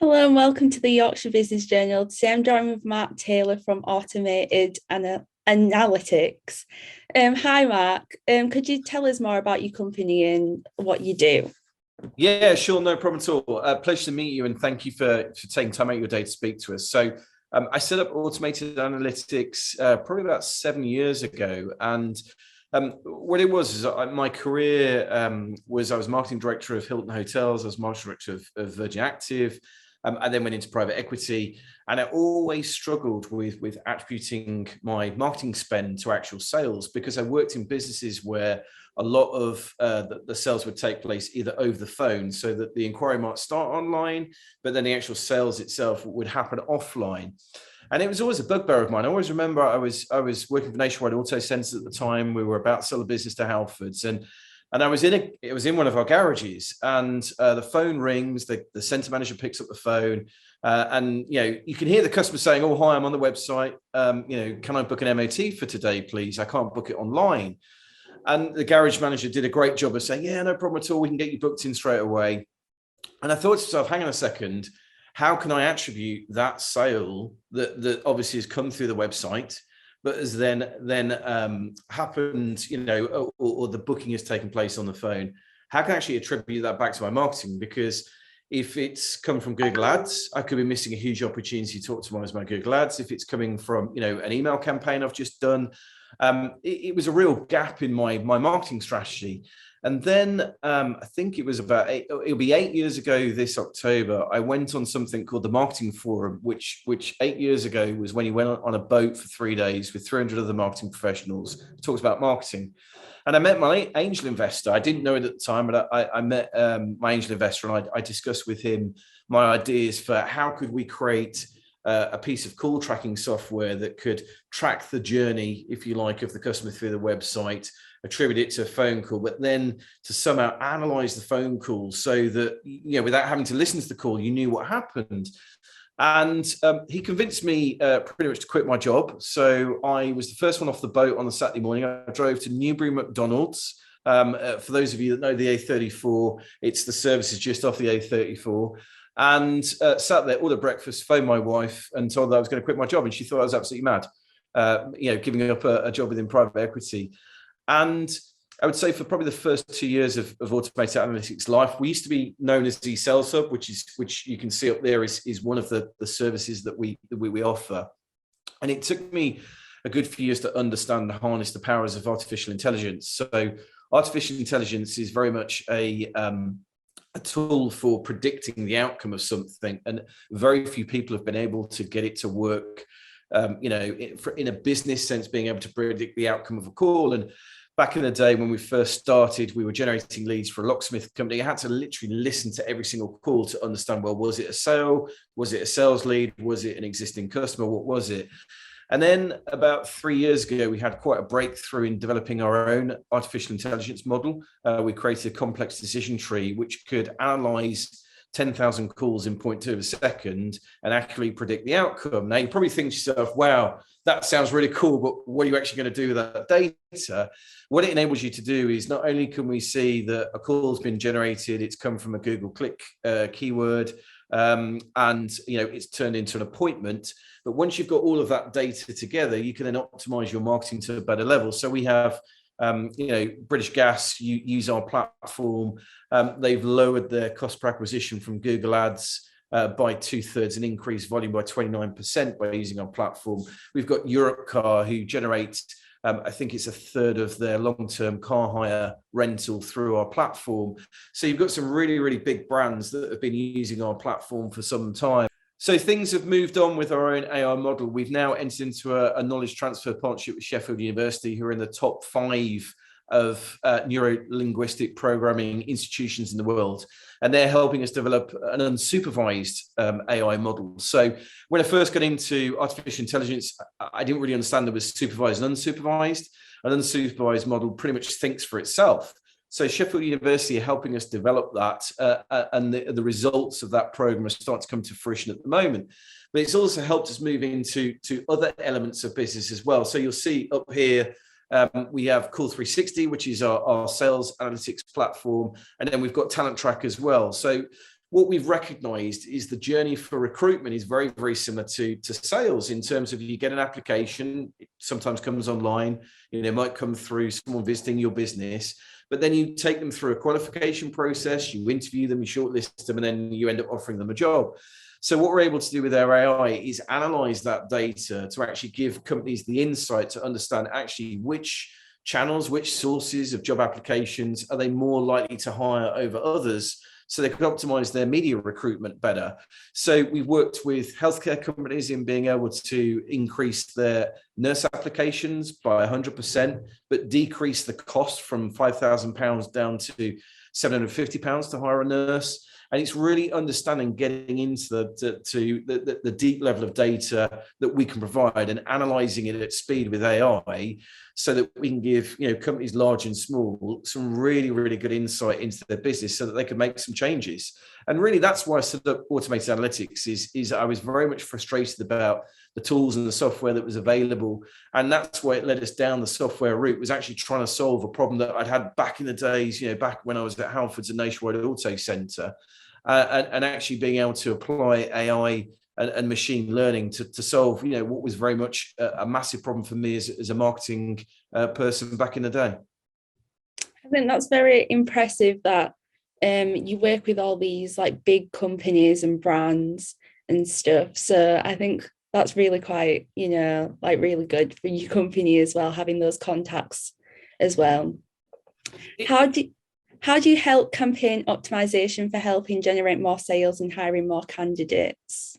Hello and welcome to the Yorkshire Business Journal. Today I'm joined with Mark Taylor from Automated Analytics. Hi Mark, could you tell us more about your company and what you do? Yeah, sure, no problem at all. Pleasure to meet you, and thank you for taking time out of your day to speak to us. I set up Automated Analytics probably about 7 years ago, and what it was is my career was I was marketing director of Hilton Hotels, I was marketing director of Virgin Active. I then went into private equity, and I always struggled with attributing my marketing spend to actual sales because I worked in businesses where a lot of the sales would take place either over the phone, so that the inquiry might start online, but then the actual sales itself would happen offline. And it was always a bugbear of mine. I always remember I was working for Nationwide Auto Centres at the time. We were about to sell a business to Halfords, and it was in one of our garages, and the phone rings. The centre manager picks up the phone, and you can hear the customer saying, "Oh, hi, I'm on the website. Can I book an MOT for today, please? I can't book it online." And the garage manager did a great job of saying, "Yeah, no problem at all. We can get you booked in straight away." And I thought to myself, hang on a second, how can I attribute that sale that obviously has come through the website, but has then happened, or the booking has taken place on the phone? How can I actually attribute that back to my marketing? Because if it's come from Google Ads, I could be missing a huge opportunity to optimize my Google Ads. If it's coming from, an email campaign I've just done, it was a real gap in my marketing strategy. And then I think it was it'll be 8 years ago this October, I went on something called the Marketing Forum, which 8 years ago was when you went on a boat for 3 days with 300 other marketing professionals, talked about marketing. And I met my angel investor. I didn't know it at the time, but I met my angel investor, and I discussed with him my ideas for how could we create a piece of call tracking software that could track the journey, if you like, of the customer through the website, attribute it to a phone call, but then to somehow analyze the phone call so that, without having to listen to the call, you knew what happened. And he convinced me pretty much to quit my job. So I was the first one off the boat on a Saturday morning. I drove to Newbury McDonald's. For those of you that know the A34, it's the services just off the A34. And sat there, ordered breakfast, phoned my wife and told her I was going to quit my job. And she thought I was absolutely mad, giving up a job within private equity. And I would say for probably the first 2 years of Automated Analytics life, we used to be known as the Sales Hub, which you can see up there is one of the services that we offer. And it took me a good few years to understand and harness the powers of artificial intelligence. So artificial intelligence is very much a tool for predicting the outcome of something, and very few people have been able to get it to work in a business sense, being able to predict the outcome of a call. And back in the day when we first started, we were generating leads for a locksmith company. I had to literally listen to every single call to understand, well, was it a sale? Was it a sales lead? Was it an existing customer? What was it? And then about 3 years ago, we had quite a breakthrough in developing our own artificial intelligence model. We created a complex decision tree, which could analyze 10,000 calls in 0.2 of a second and accurately predict the outcome. Now, you probably think to yourself, wow, that sounds really cool, but what are you actually going to do with that data? What it enables you to do is not only can we see that a call has been generated, it's come from a Google click keyword, and it's turned into an appointment. But once you've got all of that data together, you can then optimize your marketing to a better level. So we have British Gas use our platform. They've lowered their cost per acquisition from Google Ads by 2/3 and increased volume by 29% by using our platform. We've got Europcar, who generate, I think it's 1/3 of their long-term car hire rental through our platform. So you've got some really, really big brands that have been using our platform for some time. So things have moved on with our own AI model. We've now entered into a knowledge transfer partnership with Sheffield University, who are in the top 5 of neuro-linguistic programming institutions in the world. And they're helping us develop an unsupervised AI model. So when I first got into artificial intelligence, I didn't really understand there was supervised and unsupervised. An unsupervised model pretty much thinks for itself. So Sheffield University are helping us develop that, and the results of that program are starting to come to fruition at the moment. But it's also helped us move into other elements of business as well. So you'll see up here, we have Call 360, which is our sales analytics platform, and then we've got Talent Track as well. So what we've recognized is the journey for recruitment is very, very similar to sales, in terms of you get an application, it sometimes comes online, it might come through someone visiting your business, but then you take them through a qualification process, you interview them, you shortlist them, and then you end up offering them a job. So what we're able to do with our AI is analyze that data to actually give companies the insight to understand actually which channels, which sources of job applications are they more likely to hire over others, so they could optimize their media recruitment better. So we've worked with healthcare companies in being able to increase their nurse applications by 100%, but decrease the cost from £5,000 down to £750 to hire a nurse. And it's really understanding, getting into the deep level of data that we can provide and analyzing it at speed with AI, so that we can give companies large and small some really, really good insight into their business, so that they can make some changes. And really, that's why I set up automated analytics. Is I was very much frustrated about the tools and the software that was available, and that's why it led us down the software route. Was actually trying to solve a problem that I'd had back in the days, back when I was at Halfords and Nationwide Auto Centre. And actually being able to apply AI and machine learning to solve, what was very much a massive problem for me as a marketing person back in the day. I think that's very impressive that you work with all these like big companies and brands and stuff. So I think that's really quite, like really good for your company as well, having those contacts as well. How do you help campaign optimization for helping generate more sales and hiring more candidates?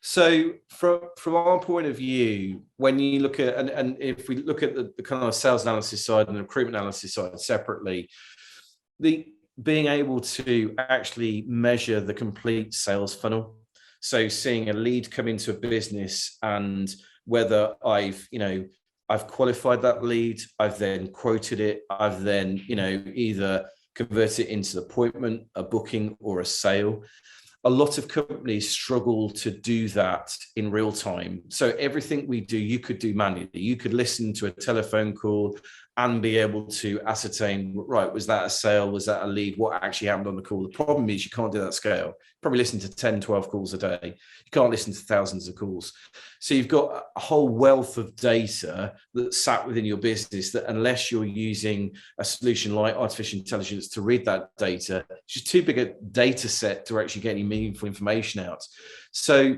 So from our point of view, when you look at, and if we look at the kind of sales analysis side and the recruitment analysis side separately, the being able to actually measure the complete sales funnel. So seeing a lead come into a business, and whether I've qualified that lead, I've then quoted it, I've then, either convert it into an appointment, a booking, or a sale. A lot of companies struggle to do that in real time. So everything we do, you could do manually. You could listen to a telephone call and be able to ascertain, right, was that a sale? Was that a lead? What actually happened on the call? The problem is you can't do that scale. Probably listen to 10, 12 calls a day. You can't listen to thousands of calls. So you've got a whole wealth of data that's sat within your business that, unless you're using a solution like artificial intelligence to read that data, it's just too big a data set to actually get any meaningful information out. So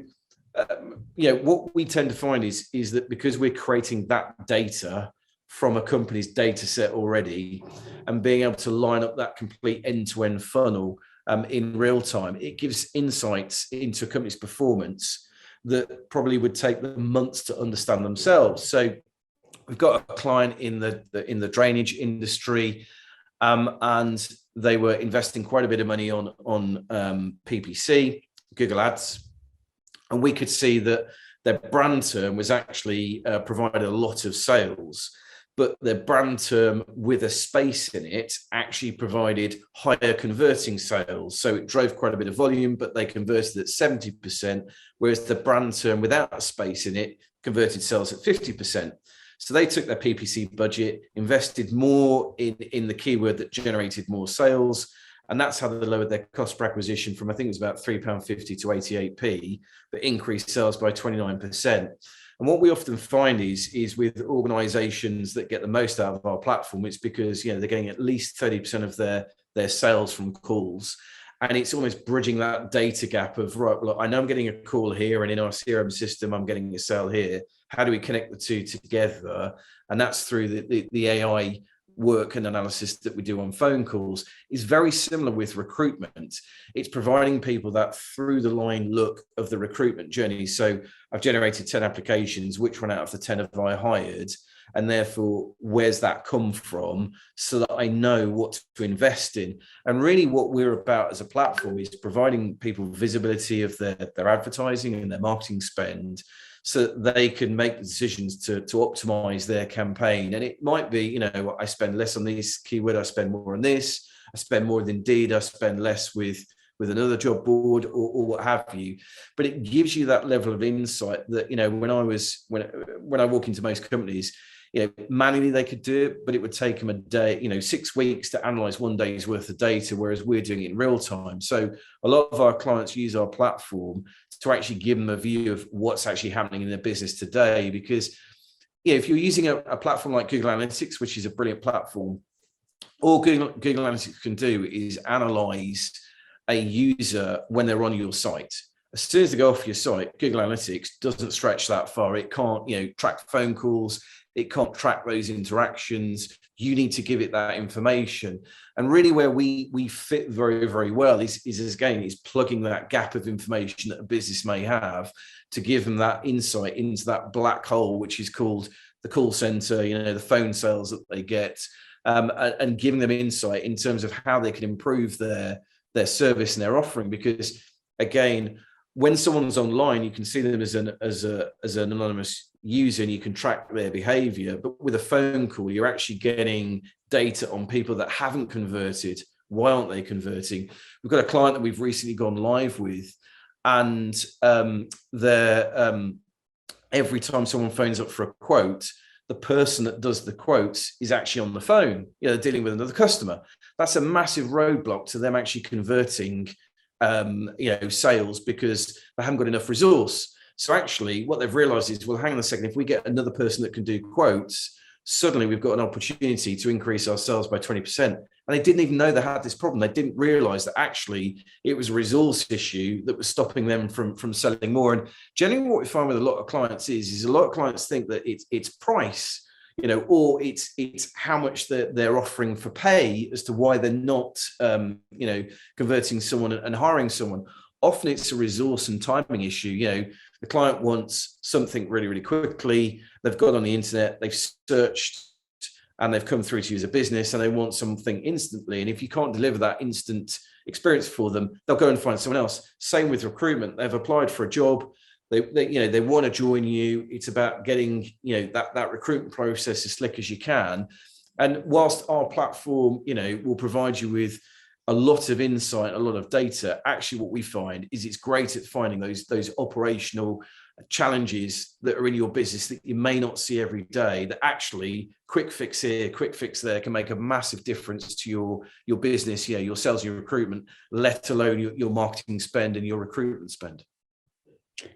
what we tend to find is that because we're creating that data from a company's data set already, and being able to line up that complete end-to-end funnel in real time, it gives insights into a company's performance that probably would take them months to understand themselves. So we've got a client in the drainage industry, and they were investing quite a bit of money on PPC, Google Ads, and we could see that their brand term was actually provided a lot of sales, but their brand term with a space in it actually provided higher converting sales. So it drove quite a bit of volume, but they converted at 70%, whereas the brand term without a space in it converted sales at 50%. So they took their PPC budget, invested more in the keyword that generated more sales, and that's how they lowered their cost per acquisition from, I think it was about £3.50 to 88p, but increased sales by 29%. And what we often find is with organizations that get the most out of our platform, it's because they're getting at least 30% of their sales from calls. And it's almost bridging that data gap of, right, well, I know I'm getting a call here, and in our CRM system, I'm getting a sale here. How do we connect the two together? And that's through the AI work and analysis that we do on phone calls. Is very similar with recruitment. It's providing people that through the line look of the recruitment journey. So I've generated 10 applications. Which one out of the 10 have I hired? And therefore, where's that come from, so that I know what to invest in? And really what we're about as a platform is providing people visibility of their advertising and their marketing spend, so that they can make decisions to optimize their campaign. And it might be, I spend less on this keyword, I spend more on this, I spend more with Indeed, I spend less with another job board, or what have you. But it gives you that level of insight that, when I walk into most companies, manually they could do it, but it would take them a day, 6 weeks to analyze one day's worth of data, whereas we're doing it in real time. So a lot of our clients use our platform to actually give them a view of what's actually happening in their business today. Because if you're using a platform like Google Analytics, which is a brilliant platform, all Google Analytics can do is analyze a user when they're on your site. As soon as they go off your site, Google Analytics doesn't stretch that far. It can't, track phone calls. It can't track those interactions. You need to give it that information. And really where we fit very, very well is plugging that gap of information that a business may have to give them that insight into that black hole, which is called the call center, the phone sales that they get, and giving them insight in terms of how they can improve their service and their offering. Because again, when someone's online, you can see them as an anonymous user and you can track their behavior. But with a phone call, you're actually getting data on people that haven't converted. Why aren't they converting? We've got a client that we've recently gone live with, and every time someone phones up for a quote, the person that does the quotes is actually on the phone. They're dealing with another customer. That's a massive roadblock to them actually converting sales, because they haven't got enough resource. So actually what they've realized is, well, hang on a second, if we get another person that can do quotes, suddenly we've got an opportunity to increase our sales by 20%. And they didn't even know they had this problem. They didn't realize that actually it was a resource issue that was stopping them from selling more. And generally what we find with a lot of clients is a lot of clients think that it's price, or it's how much they're offering for pay as to why they're not, converting someone and hiring someone. Often it's a resource and timing issue. The client wants something really, really quickly. They've got on the internet, they've searched, and they've come through to you as a business, and they want something instantly. And if you can't deliver that instant experience for them, they'll go and find someone else. Same with recruitment. They've applied for a job. They want to join you. It's about getting, that recruitment process as slick as you can. And whilst our platform, will provide you with a lot of insight, a lot of data, actually what we find is it's great at finding those operational challenges that are in your business that you may not see every day, that actually quick fix here, quick fix there can make a massive difference to your business, your sales, your recruitment, let alone your marketing spend and your recruitment spend.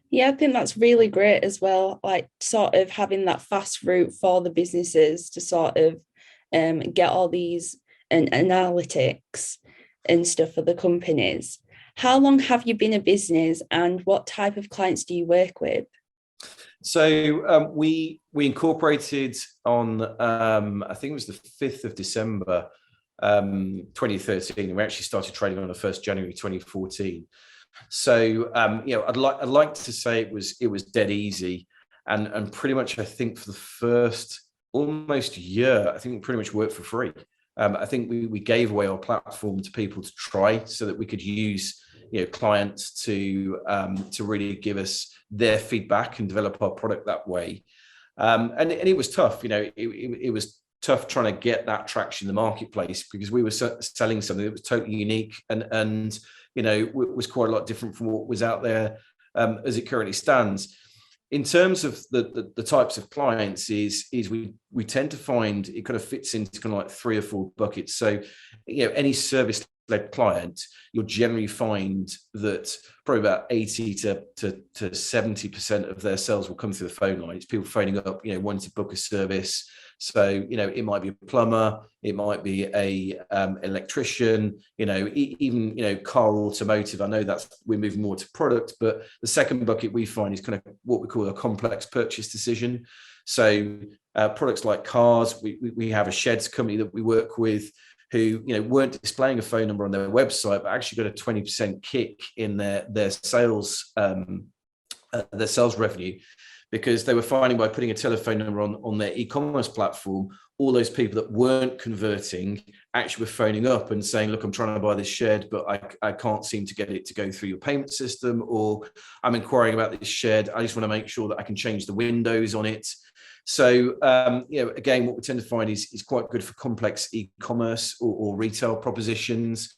Yeah, I think that's really great as well, like sort of having that fast route for the businesses to sort of get all these analytics and stuff for the companies. How long have you been a business, and what type of clients do you work with? So we incorporated on, I think it was the 5th of December, 2013, and we actually started trading on the 1st January 2014. So I'd like to say it was dead easy, and pretty much I think for the first almost year, I think we pretty much worked for free. I think we gave away our platform to people to try, so that we could use clients to really give us their feedback and develop our product that way. And it was tough. It was tough trying to get that traction in the marketplace, because we were selling something that was totally unique and was quite a lot different from what was out there as it currently stands. In terms of the types of clients, is we tend to find it kind of fits into kind of like 3 or 4 buckets. So, any service-led client, you'll generally find that probably about 80 to 70% of their sales will come through the phone line. It's people phoning up, wanting to book a service. So, it might be a plumber, it might be a electrician, even, car automotive. I know we're moving more to product, but the second bucket we find is kind of what we call a complex purchase decision. So products like cars, we have a sheds company that we work with who, weren't displaying a phone number on their website, but actually got a 20% kick in their sales revenue, because they were finding by putting a telephone number on their e-commerce platform, all those people that weren't converting actually were phoning up and saying, look, I'm trying to buy this shed, but I can't seem to get it to go through your payment system, or I'm inquiring about this shed. I just want to make sure that I can change the windows on it. So, again, what we tend to find is quite good for complex e-commerce or retail propositions.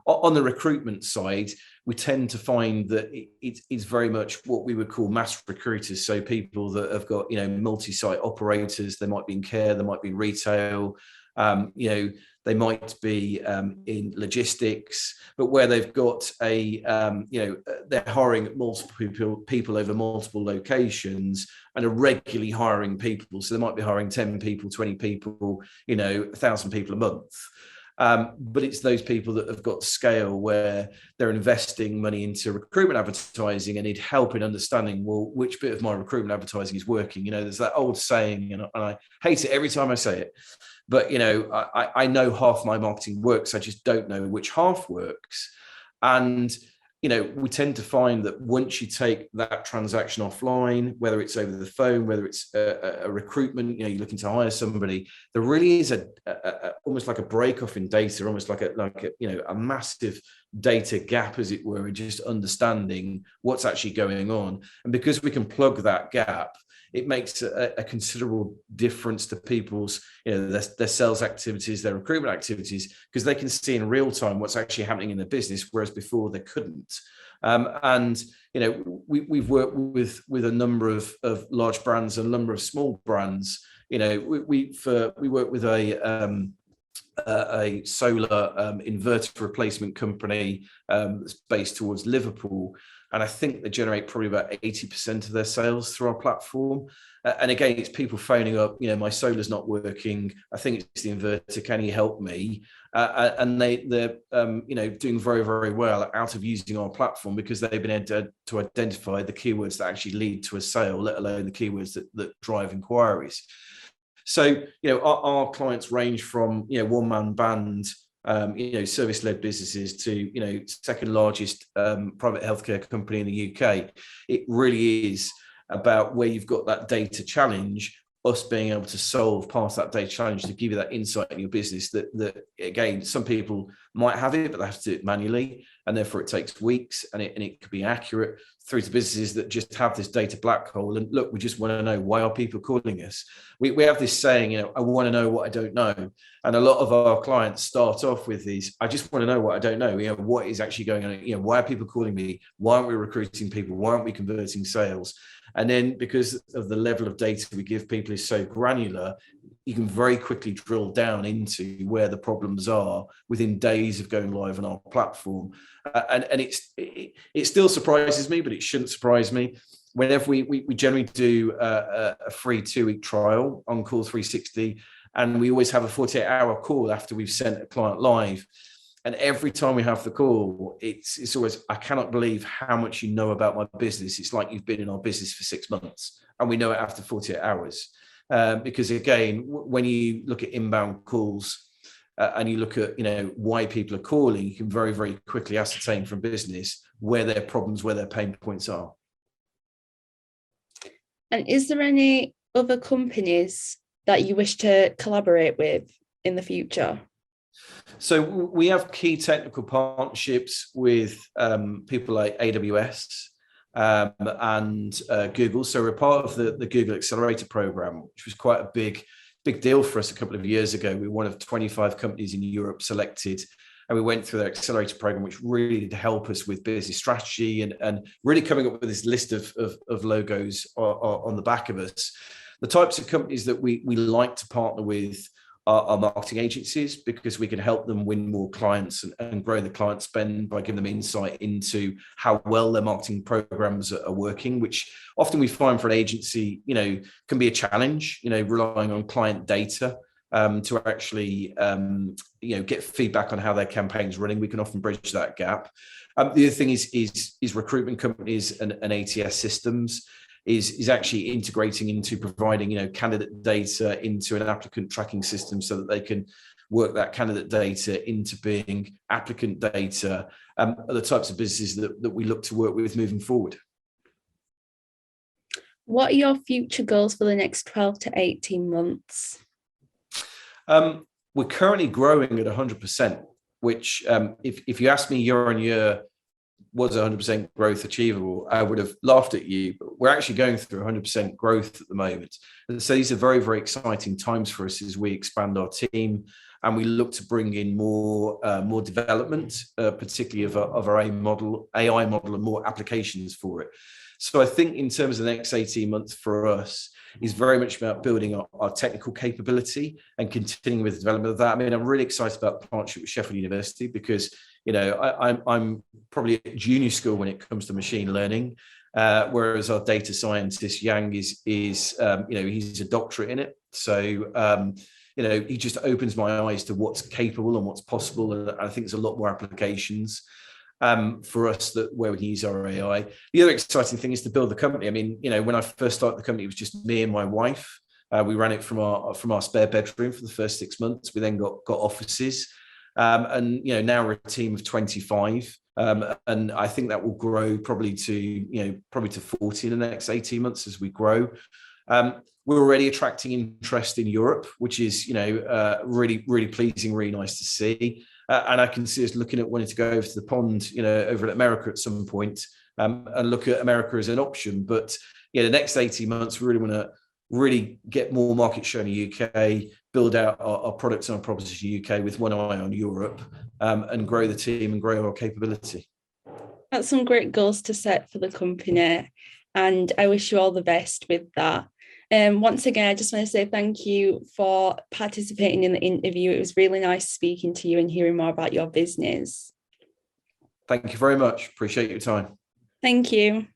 On the recruitment side, we tend to find that it's very much what we would call mass recruiters. So people that have got, multi-site operators, they might be in care, they might be in retail, they might be in logistics, but where they've got they're hiring multiple people over multiple locations and are regularly hiring people. So they might be hiring 10 people, 20 people, 1,000 people a month. But it's those people that have got scale where they're investing money into recruitment advertising and need help in understanding, well, which bit of my recruitment advertising is working. There's that old saying, and I hate it every time I say it, but I know half my marketing works. I just don't know which half works. And we tend to find that once you take that transaction offline, whether it's over the phone, whether it's a recruitment, you're looking to hire somebody, there really is almost like a break off in data, almost like a massive data gap, as it were, in just understanding what's actually going on. And because we can plug that gap, it makes a considerable difference to people's, their sales activities, their recruitment activities, because they can see in real time what's actually happening in the business, whereas before they couldn't. We've worked with a number of large brands and a number of small brands. We work with a solar inverter replacement company that's based towards Liverpool. And I think they generate probably about 80% of their sales through our platform. And again, it's people phoning up, my solar's not working. I think it's the inverter. Can you help me? And they're doing very, very well out of using our platform because they've been able to identify the keywords that actually lead to a sale, let alone the keywords that drive inquiries. So, our clients range from, one-man band, service-led businesses to, second largest private healthcare company in the UK. It really is about where you've got that data challenge, us being able to solve part of that data challenge to give you that insight in your business that again, some people might have it, but they have to do it manually. And therefore it takes weeks and it could be accurate, through to businesses that just have this data black hole. And look, we just want to know, why are people calling us? We have this saying, I want to know what I don't know. And a lot of our clients start off with these, I just want to know what I don't know. What is actually going on? Why are people calling me? Why aren't we recruiting people? Why aren't we converting sales? And then because of the level of data we give people is so granular, you can very quickly drill down into where the problems are within days of going live on our platform. And it still surprises me, but it shouldn't surprise me. Whenever we generally do a free 2-week trial on Call 360, and we always have a 48-hour call after we've sent a client live. And every time we have the call, it's always, I cannot believe how much you know about my business. It's like you've been in our business for 6 months, and we know it after 48 hours. Because again, when you look at inbound calls and you look at, why people are calling, you can very, very quickly ascertain from business where their problems, where their pain points are. And is there any other companies that you wish to collaborate with in the future? So we have key technical partnerships with people like AWS and Google. So we're part of the Google Accelerator program, which was quite a big deal for us a couple of years ago. We were one of 25 companies in Europe selected, and we went through the Accelerator program, which really did help us with business strategy and really coming up with this list of logos on the back of us. The types of companies that we like to partner with are marketing agencies, because we can help them win more clients and grow the client spend by giving them insight into how well their marketing programs are working, which often we find for an agency, can be a challenge, relying on client data to actually, get feedback on how their campaign's running. We can often bridge that gap. The other thing is recruitment companies and ATS systems. Is actually integrating into providing, candidate data into an applicant tracking system so that they can work that candidate data into being applicant data, are the types of businesses that we look to work with moving forward. What are your future goals for the next 12 to 18 months? We're currently growing at 100%, which if you ask me year on year, was 100% growth achievable, I would have laughed at you, but we're actually going through 100% growth at the moment. And so these are very, very exciting times for us as we expand our team and we look to bring in more development, particularly of our AI model, and more applications for it. So I think in terms of the next 18 months for us is very much about building our technical capability and continuing with the development of that. I mean, I'm really excited about the partnership with Sheffield University because, I'm probably at junior school when it comes to machine learning, whereas our data scientist Yang is he's a doctorate in it. So, he just opens my eyes to what's capable and what's possible. And I think there's a lot more applications for us where we can use our AI. The other exciting thing is to build the company. I mean, when I first started the company, it was just me and my wife. We ran it from our spare bedroom for the first 6 months. We then got offices, and now we're a team of 25. And I think that will grow probably to 40 in the next 18 months as we grow. We're already attracting interest in Europe, which is really, really pleasing, really nice to see. And I can see us looking at wanting to go over to the pond, over at America at some point, and look at America as an option. But the next 18 months, we really want to really get more market share in the UK, build out our products and our proposition in the UK with one eye on Europe, and grow the team and grow our capability. That's some great goals to set for the company, and I wish you all the best with that. Once again, I just want to say thank you for participating in the interview. It was really nice speaking to you and hearing more about your business. Thank you very much. Appreciate your time. Thank you.